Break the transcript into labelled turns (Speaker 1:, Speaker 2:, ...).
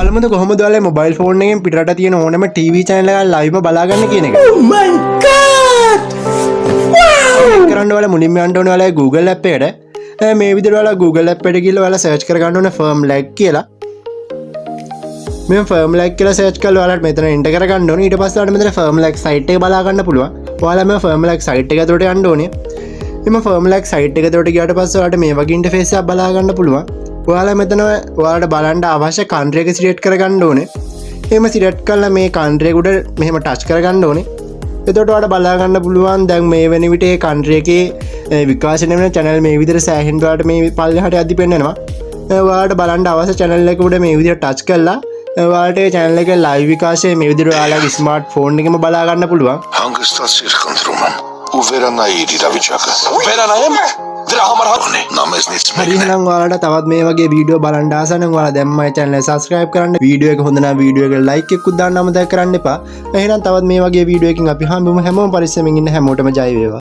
Speaker 1: බලමුද කොහොමද ඔයාලා mobile phone එකෙන් පිටරට තියෙන ඕනම ටීවී channel එකක් live බලා ගන්න කියන එක.
Speaker 2: Oh my god! Wow!
Speaker 1: කරන්න ඔයාලා මුලින්ම යන්න ඕනේ ඔයාලා Google app එකට. මේ විදිහට ඔයාලා Google app එකට ගිහලා ඔයාලා search කර ගන්න ඕනේ firmlag කියලා. මේ firmlag කියලා search කරලා ඔයාලට මෙතන enter කර ගන්න ඕනේ. ඊට පස්සේ ඔයාලට මෙතන firmlag site එක බලා ගන්න පුළුවන්. ඔයාලා මේ firmlag site එක ඇතුළට යන්න ඕනේ. මේ firmlag site එක ඇතුළට ගියාට පස්සේ ඔයාලට මේ වගේ interface එකක් බලා ගන්න පුළුවන්. ඔයාලා මෙතන ඔයාලට බලන්න අවශ්‍ය country එක select කරගන්න ඕනේ. එහෙම select කරලා මේ country එක උඩ මෙහෙම touch කරගන්න ඕනේ. එතකොට ඔයාලට බලා ගන්න පුළුවන් දැන් මේ වෙන විට ඒ country එකේ විකාශනය වෙන channel මේ විදිහට සෑහෙන ඔයාලට මේ පල්ලෙහාට යද්දි පෙන්නනවා. ඔයාලට බලන්න අවශ්‍ය channel එක උඩ මේ විදිහට touch කරලා ඔයාලට ඒ channel එකේ live විකාශය මේ විදිහට ඔයාලගේ smartphone එකෙම බලා ගන්න පුළුවන්.
Speaker 3: Hangstasi Ruman. Uveranaidi Davichaka. Uveranaem? Drahamarhane. Namesnits
Speaker 1: හරි එහෙනම් ඔයාලට තවත් මේ වගේ වීඩියෝ බලන්න ආස නම් ඔයාලා දැන් මගේ channel එක subscribe කරන්න. වීඩියෝ එක හොඳ නම් වීඩියෝ එකට like එකකුත් දාන්න අමතක කරන්න එපා. එහෙනම් තවත් මේ වගේ වීඩියෝ එකකින් අපි හම්බෙමු. හැමෝම පරිස්සමෙන් ඉන්න හැමෝටම ජය වේවා.